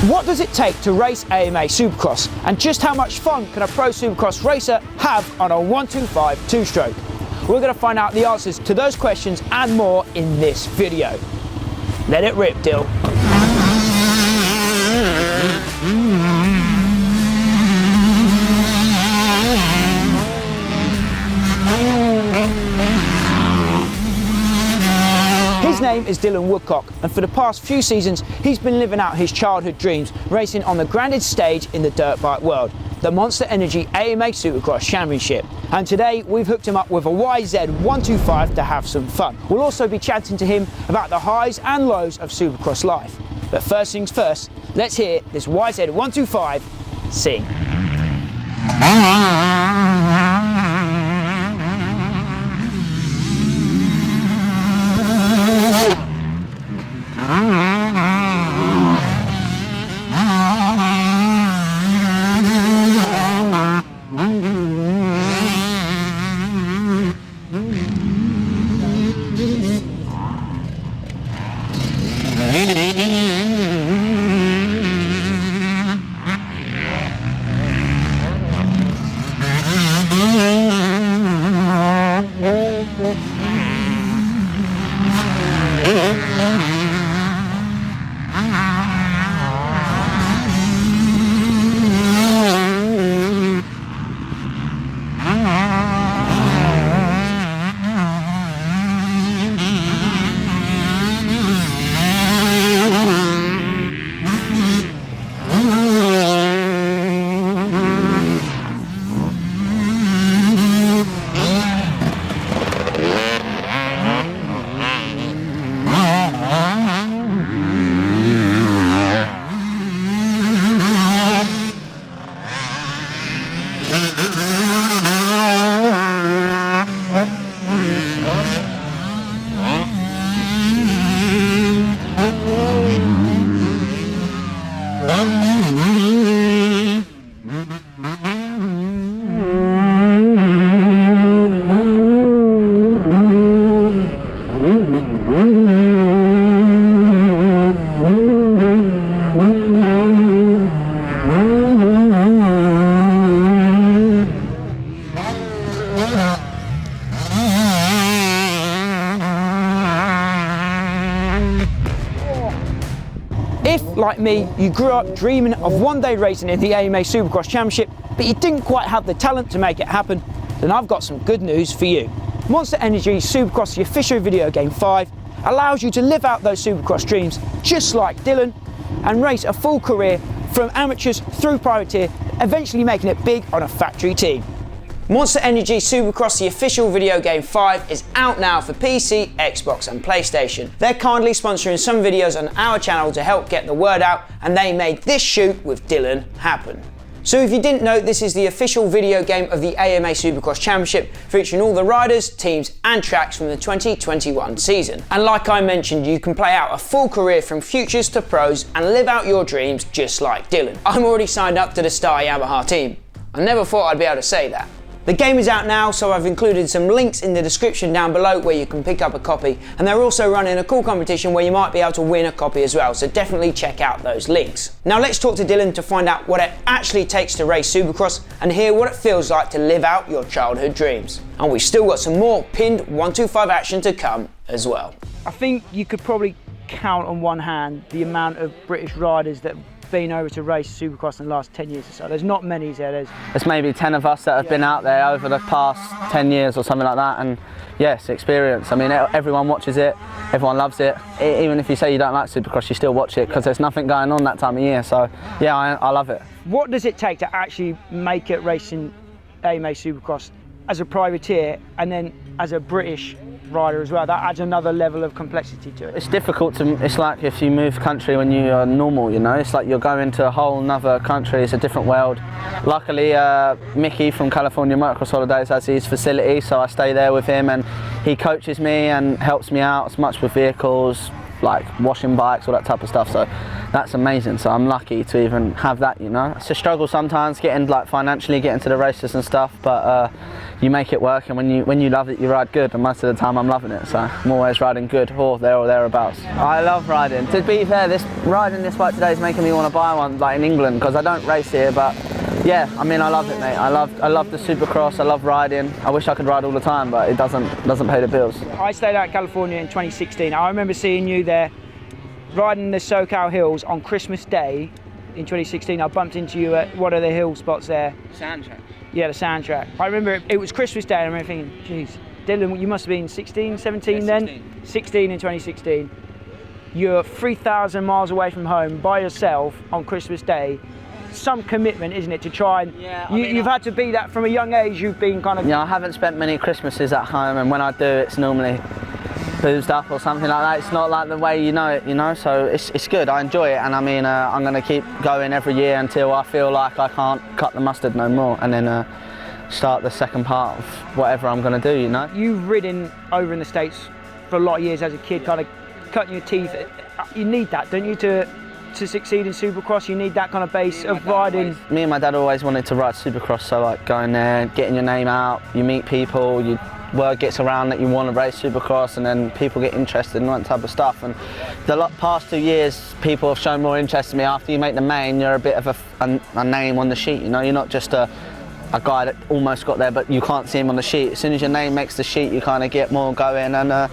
What does it take to race AMA Supercross, and just how much fun can a pro Supercross racer have on a 125 two-stroke? We're going to find out the answers to those questions and more in this video. Let it rip, Dill. His name is Dylan Woodcock, and for the past few seasons he's been living out his childhood dreams, racing on the grandest stage in the dirt bike world, the Monster Energy AMA Supercross Championship. And today we've hooked him up with a YZ125 to have some fun. We'll also be chatting to him about the highs and lows of Supercross life. But first things first, let's hear this YZ125 sing. If, like me, you grew up dreaming of one day racing in the AMA Supercross Championship, but you didn't quite have the talent to make it happen, then I've got some good news for you. Monster Energy Supercross, the official video game 5, allows you to live out those Supercross dreams just like Dylan and race a full career from amateurs through privateer, eventually making it big on a factory team. Monster Energy Supercross, the official video game 5, is out now for PC, Xbox and PlayStation. They're kindly sponsoring some videos on our channel to help get the word out, and they made this shoot with Dylan happen. So if you didn't know, this is the official video game of the AMA Supercross Championship, featuring all the riders, teams and tracks from the 2021 season. And like I mentioned, you can play out a full career from futures to pros and live out your dreams just like Dylan. I'm already signed up to the Star Yamaha team. I never thought I'd be able to say that. The game is out now, so I've included some links in the description down below where you can pick up a copy, and they're also running a cool competition where you might be able to win a copy as well, so definitely check out those links. Now let's talk to Dylan to find out what it actually takes to race Supercross and hear what it feels like to live out your childhood dreams. And we've still got some more pinned 125 action to come as well. I think you could probably count on one hand the amount of British riders that been over to race Supercross in the last 10 years or so. There's not many there. There's maybe 10 of us that have been out there over the past 10 years or something like that, and yes, experience. I mean, everyone watches it, everyone loves it. Even if you say you don't like Supercross, you still watch it because there's nothing going on that time of year. So yeah, I love it. What does it take to actually make it racing AMA Supercross as a privateer and then as a British rider as well? That adds another level of complexity to it. It's difficult to, it's like if you move country when you are normal, you know, it's like you're going to a whole nother country, it's a different world. Luckily, Mickey from California Motocross Holidays has his facility, so I stay there with him and he coaches me and helps me out as much with vehicles, like washing bikes, all that type of stuff. So that's amazing. So I'm lucky to even have that, you know. It's a struggle sometimes getting like financially getting to the races and stuff, but you make it work, and when you love it, you ride good, and most of the time I'm loving it. So I'm always riding good, or there or thereabouts. I love riding. To be fair, riding this bike today is making me want to buy one like in England, because I don't race here, but yeah, I mean, I love it, mate. I love the Supercross. I love riding. I wish I could ride all the time, but it doesn't pay the bills. I stayed out in California in 2016. I remember seeing you there riding the SoCal hills on Christmas Day in 2016. I bumped into you at one of the hill spots there. Sand track. Yeah, the sand track. I remember it was Christmas Day, and I remember thinking, geez, Dylan, you must have been 16, 17 then? 16. 16 in 2016. You're 3,000 miles away from home by yourself on Christmas Day. Some commitment, isn't it, to try and... Yeah, you've had to be that from a young age. You've been kind of... Yeah, I haven't spent many Christmases at home, and when I do, it's normally boozed up or something like that. It's not like the way you know it, you know, so it's good. I enjoy it, and I mean, I'm going to keep going every year until I feel like I can't cut the mustard no more, and then start the second part of whatever I'm going to do, you know. You've ridden over in the States for a lot of years as a kid, kind of cutting your teeth. You need that, don't you, to succeed in Supercross? You need that kind of base of riding. Me and my dad always wanted to ride Supercross, so like going there, getting your name out, you meet people, word gets around that you want to race Supercross, and then people get interested in that type of stuff. And the past 2 years, people have shown more interest in me. After you make the main, you're a bit of a name on the sheet, you know. You're not just a guy that almost got there, but you can't see him on the sheet. As soon as your name makes the sheet, you kind of get more going, and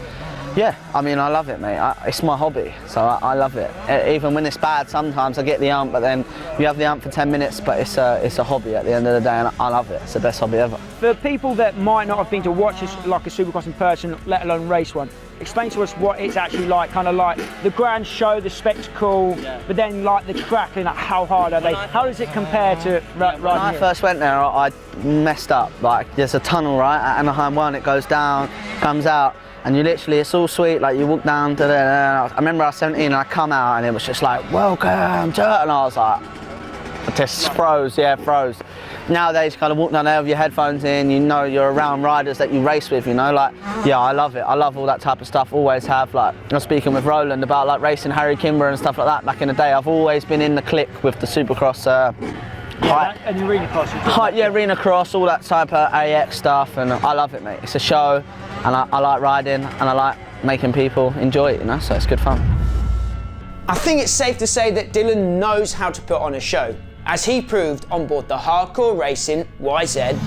yeah, I mean, I love it, mate. It's my hobby, so I love it. Even when it's bad, sometimes I get the ump, but then you have the ump for 10 minutes, but it's a hobby at the end of the day, and I love it. It's the best hobby ever. For people that might not have been to watch like a Supercross in person, let alone race one, explain to us what it's actually like, kind of like the grand show, the spectacle, but then like the track and like how hard are they? How does it compare to riding When I first went there, I messed up. Like, there's a tunnel, right, at Anaheim 1, it goes down, comes out, and you literally, it's all sweet, like you walk down to I remember I was 17 and I come out and it was just like, welcome to, and I was like, just froze. Nowadays, you kind of walk down there with your headphones in, you know you're around riders that you race with, you know, like, yeah, I love it. I love all that type of stuff, always have. Like, I was speaking with Roland about like racing Harry Kimber and stuff like that back in the day. I've always been in the clique with the Supercross. and arena cross. Arena cross, all that type of AX stuff, and I love it, mate. It's a show, and I like riding, and I like making people enjoy it, you know, so it's good fun. I think it's safe to say that Dylan knows how to put on a show, as he proved on board the Hardcore Racing YZ125.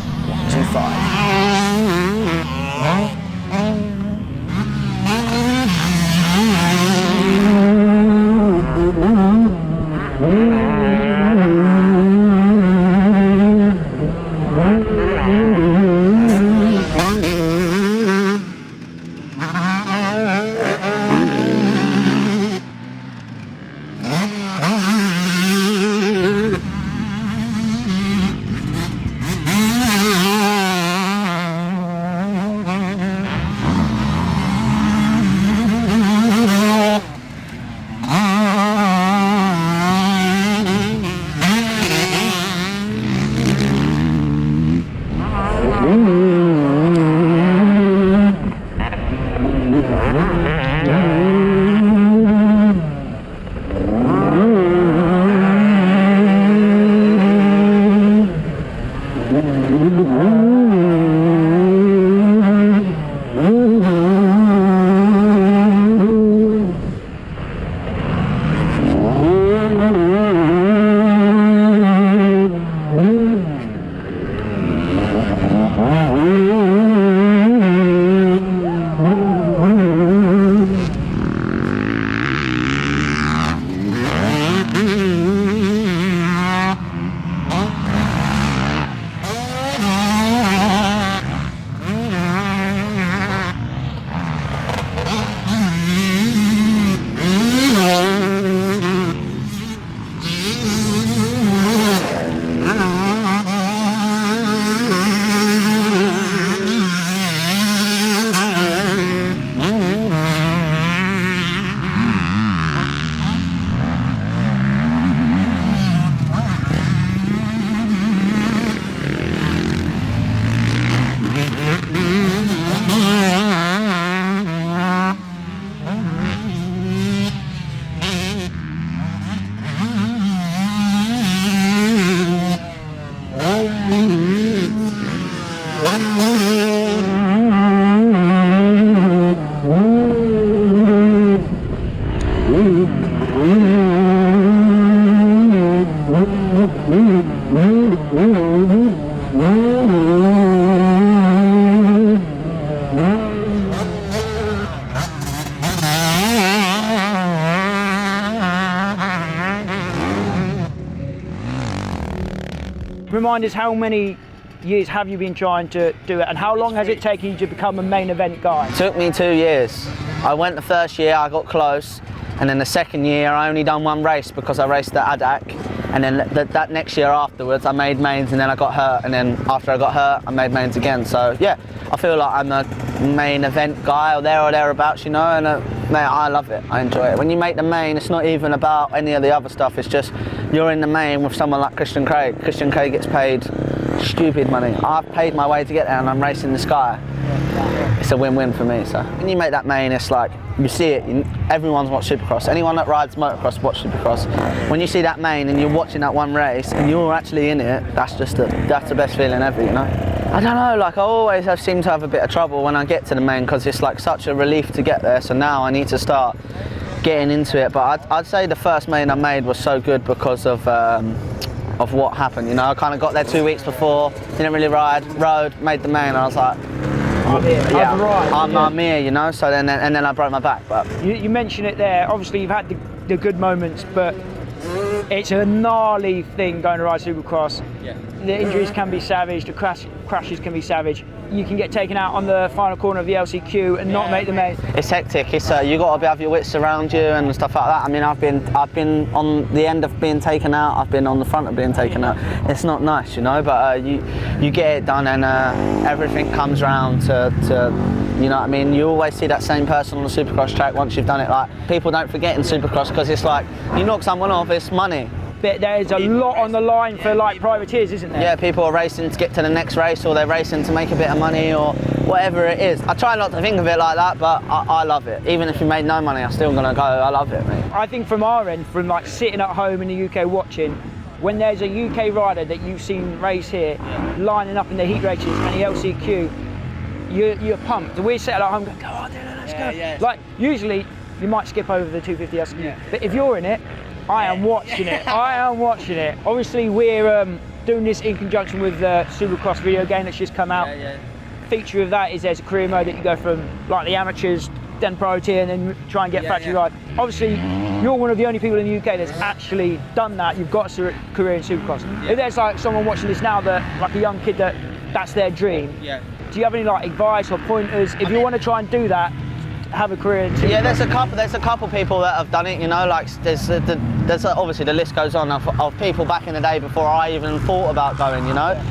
Remind us, how many years have you been trying to do it, and how long has it taken you to become a main event guy? It took me 2 years. I went the first year, I got close, and then the second year I only done one race because I raced at Adak, and then that next year afterwards I made mains, and then I got hurt, and then after I got hurt I made mains again. So yeah, I feel like I'm a main event guy or thereabouts, you know, and mate, I love it, I enjoy it. When you make the main, it's not even about any of the other stuff, it's just you're in the main with someone like Christian Craig. Christian Craig gets paid stupid money. I've paid my way to get there and I'm racing the sky. It's a win-win for me. So when you make that main, it's like, you see it, everyone's watched Supercross. Anyone that rides motocross watch Supercross. When you see that main and you're watching that one race and you're actually in it, that's the best feeling ever, you know? I don't know, like I always seem to have a bit of trouble when I get to the main because it's like such a relief to get there. So now I need to start getting into it. But I'd say the first main I made was so good because of what happened, you know. I kind of got there 2 weeks before, didn't really rode, made the main, and I was like, I'm here. Yeah, I'm here, you know. So then I broke my back. But you mentioned it there. Obviously, you've had the good moments, but it's a gnarly thing going to ride Supercross. Yeah. The injuries can be savage. The crashes can be savage. You can get taken out on the final corner of the LCQ and not make the main. It's hectic. It's you got to have your wits around you and stuff like that. I mean, I've been on the end of being taken out. I've been on the front of being taken out. It's not nice, you know. But you get it done, and everything comes round to you know what I mean. You always see that same person on the Supercross track once you've done it. Like people don't forget in Supercross because it's like you knock someone off, it's money. But there's a lot on the line for like privateers, isn't there? Yeah, people are racing to get to the next race, or they're racing to make a bit of money, or whatever it is. I try not to think of it like that, but I love it. Even if you made no money, I'm still gonna go. I love it, mate. I think from our end, from like sitting at home in the UK watching, when there's a UK rider that you've seen race here, lining up in the heat races and the LCQ, you're pumped. We're sitting at home going, go on, Dylan, let's go. Yeah. Like usually you might skip over the 250 LCQ, but if you're in it, I am watching it. I am watching it. Obviously, we're doing this in conjunction with the Supercross video game that's just come out. Feature of that is there's a career mode that you go from like the amateurs, then pro tier, and then try and get factory ride. Obviously, you're one of the only people in the UK that's actually done that. You've got a career in Supercross. If there's like someone watching this now that, like a young kid that's their dream, do you have any like advice or pointers if you want to try and do that? Have a career in Supercross? Yeah, there's a couple people that have done it, you know, like there's obviously the list goes on of people back in the day before I even thought about going, you know.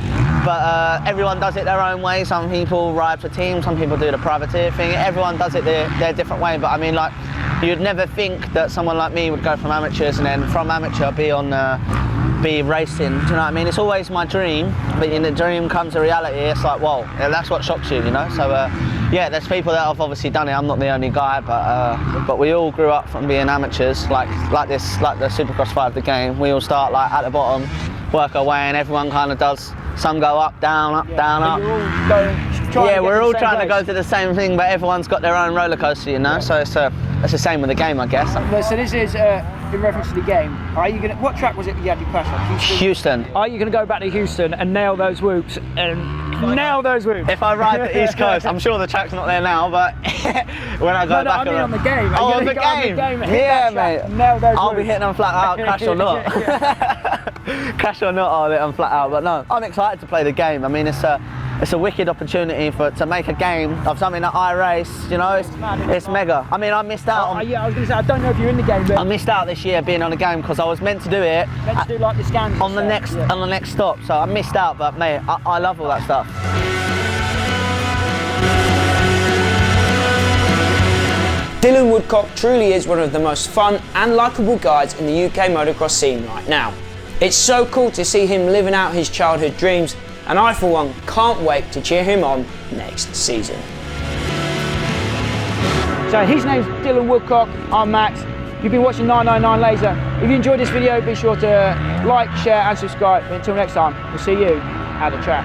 But everyone does it their own way. Some people ride for teams, some people do the privateer thing. Everyone does it their different way. But I mean, like, you'd never think that someone like me would go from amateurs and then from amateur be racing. Do you know what I mean? It's always my dream, but in the dream comes a reality. It's like, whoa, that's what shocks you, you know. So yeah, there's people that have obviously done it. I'm not the only guy, but we all grew up from being amateurs, like the Supercross 5, the game. We all start like at the bottom, work our way, and everyone kind of does. Some go up, down, up, down, up. We're all trying to go to the same thing, but everyone's got their own roller coaster, you know. So it's the same with the game, I guess. So this is in reference to the game. Are you gonna? What track was it you had your crash on? Houston. Are you gonna go back to Houston and nail those whoops nail those whoops? If I ride the East Coast, I'm sure the track's not there now, but when I go back on the game. Oh, on the game. Yeah, mate. Nail those I'll be hitting them flat out, crash or not. Crash or not, I'll hit them flat out. But no, I'm excited to play the game. I mean, it's a wicked opportunity to make a game of something that I race. You know, it's mega. I mean, I missed out. Yeah, I was going to say, I don't know if you're in the game, but I missed out this year being on the game because I was meant to do it. Meant to do like the scans on the next stop. So I missed out, but mate, I love all that stuff. Dylan Woodcock truly is one of the most fun and likeable guys in the UK motocross scene right now. It's so cool to see him living out his childhood dreams, and I for one can't wait to cheer him on next season. So his name's Dylan Woodcock, I'm Max. You've been watching 999 Laser. If you enjoyed this video, be sure to like, share and subscribe. But until next time, we'll see you at the track.